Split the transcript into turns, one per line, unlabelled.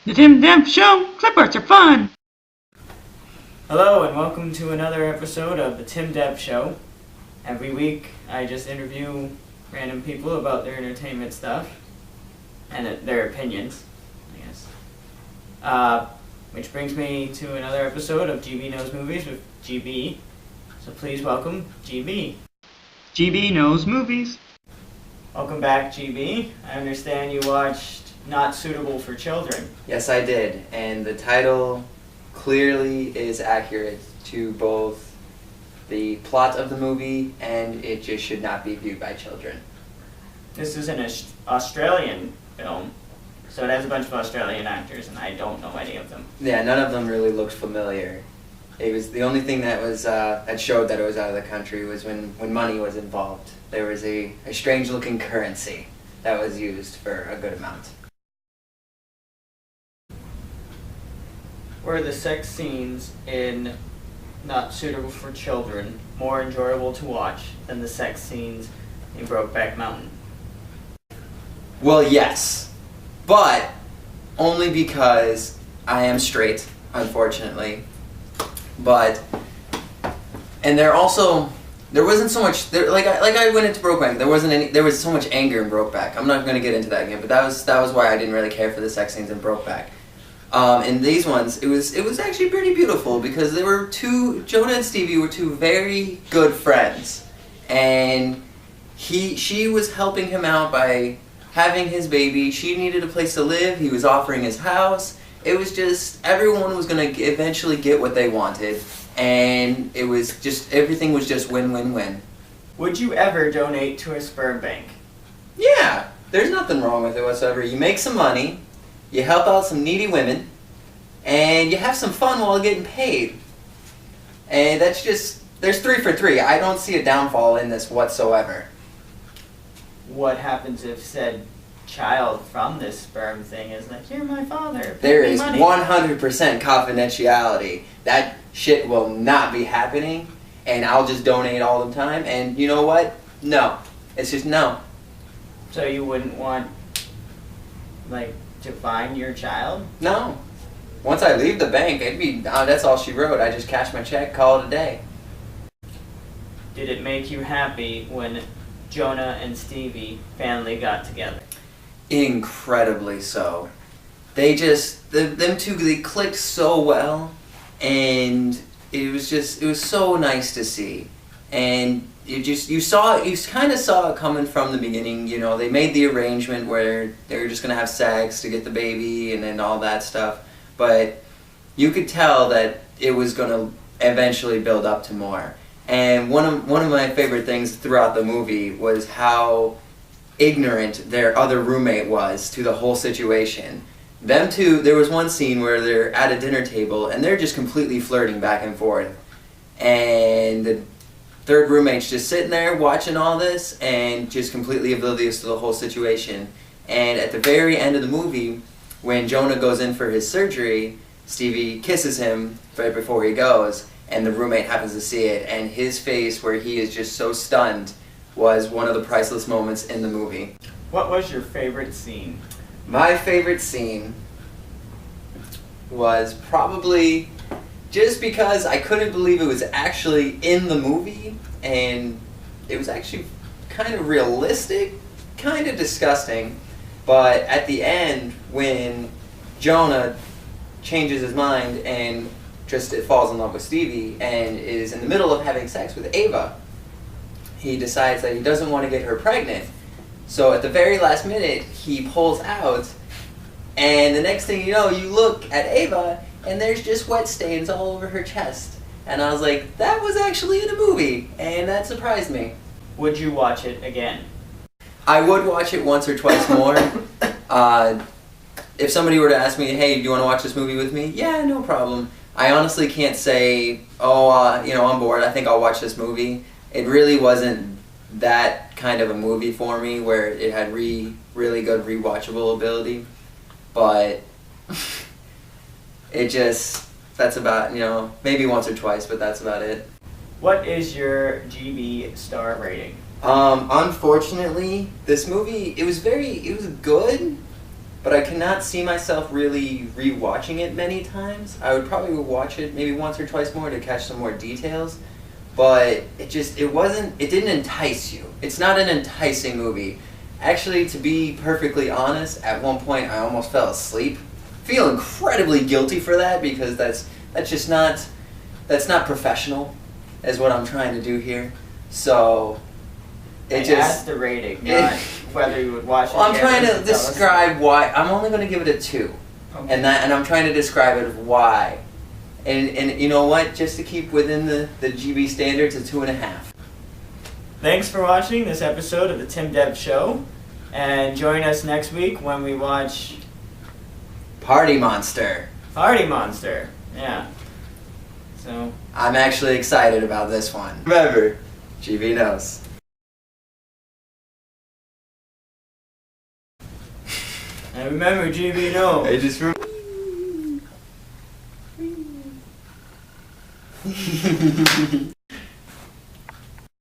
The Timdev Show, clip arts are fun!
Hello and welcome to another episode of the Timdev Show. Every week I just interview random people about their entertainment stuff and their opinions, I guess. Which brings me to another episode of GB Knows Movies with GB. So please welcome GB.
GB knows movies.
Welcome back, GB. I understand you watched Not Suitable for Children.
Yes, I did, and the title clearly is accurate to both the plot of the movie and it just should not be viewed by children.
This is an Australian film, so it has a bunch of Australian actors, and I don't know any of them.
Yeah, none of them really looked familiar. It was the only thing that was that showed that it was out of the country was when money was involved. There was a strange-looking currency that was used for a good amount.
Were the sex scenes in Not Suitable for Children more enjoyable to watch than the sex scenes in Brokeback Mountain?
Well, yes, but only because I am straight, unfortunately. And there wasn't so much like I went into Brokeback. There was so much anger in Brokeback. I'm not going to get into that again, but that was why I didn't really care for the sex scenes in Brokeback. In these ones, it was actually pretty beautiful because Jonah and Stevie were two very good friends, and she was helping him out by having his baby. She needed a place to live. He was offering his house. It was just everyone was gonna eventually get what they wanted, and it was just everything was just win-win-win.
Would you ever donate to a sperm bank?
Yeah, there's nothing wrong with it whatsoever. You make some money. You help out some needy women, and you have some fun while getting paid. And there's 3 for 3. I don't see a downfall in this whatsoever.
What happens if said child from this sperm thing is like, you're my father,
There
pay me
is
money.
100% confidentiality. That shit will not be happening, and I'll just donate all the time, and you know what? No. It's just no.
So you wouldn't want, to find your child?
No. Once I leave the bank, that's all she wrote. I just cash my check, call it a day.
Did it make you happy when Jonah and Stevie finally got together?
Incredibly so. Them two, they clicked so well, and it was so nice to see. And you kind of saw it coming from the beginning. You know, they made the arrangement where they were just gonna have sex to get the baby and then all that stuff. But you could tell that it was gonna eventually build up to more. And one of my favorite things throughout the movie was how ignorant their other roommate was to the whole situation. Them two, there was one scene where they're at a dinner table and they're just completely flirting back and forth. And the third roommate's just sitting there watching all this and just completely oblivious to the whole situation. And at the very end of the movie, when Jonah goes in for his surgery, Stevie kisses him right before he goes, and the roommate happens to see it, and his face where he is just so stunned was one of the priceless moments in the movie.
What was your favorite scene?
My favorite scene was probably just because I couldn't believe it was actually in the movie, and it was actually kind of realistic, kind of disgusting, but at the end, when Jonah changes his mind and just falls in love with Stevie and is in the middle of having sex with Ava, he decides that he doesn't want to get her pregnant. So at the very last minute, he pulls out, and the next thing you know, you look at Ava, and there's just wet stains all over her chest. And I was like, that was actually in a movie, and that surprised me.
Would you watch it again?
I would watch it once or twice more. If somebody were to ask me, hey, do you want to watch this movie with me? Yeah, no problem. I honestly can't say, I'm bored, I think I'll watch this movie. It really wasn't that kind of a movie for me where it had really good rewatchable ability. But that's about, maybe once or twice, but that's about it.
What is your GB star rating?
Unfortunately, this movie, it was good, but I cannot see myself really rewatching it many times. I would probably watch it maybe once or twice more to catch some more details, but it didn't entice you. It's not an enticing movie. Actually, to be perfectly honest, at one point I almost fell asleep. Feel incredibly guilty for that because that's not professional, is what I'm trying to do here. So
Ask the rating, not whether you would watch it.
Well, I'm trying to describe why. I'm only going to give it a 2,
Okay.
and I'm trying to describe it why. And you know what? Just to keep within the GB standards, a 2.5.
Thanks for watching this episode of the Timdev Show, and join us next week when we watch
Party Monster.
Party Monster. Yeah. So.
I'm actually excited about this one. Remember, GB knows.
And remember, GB knows.
I just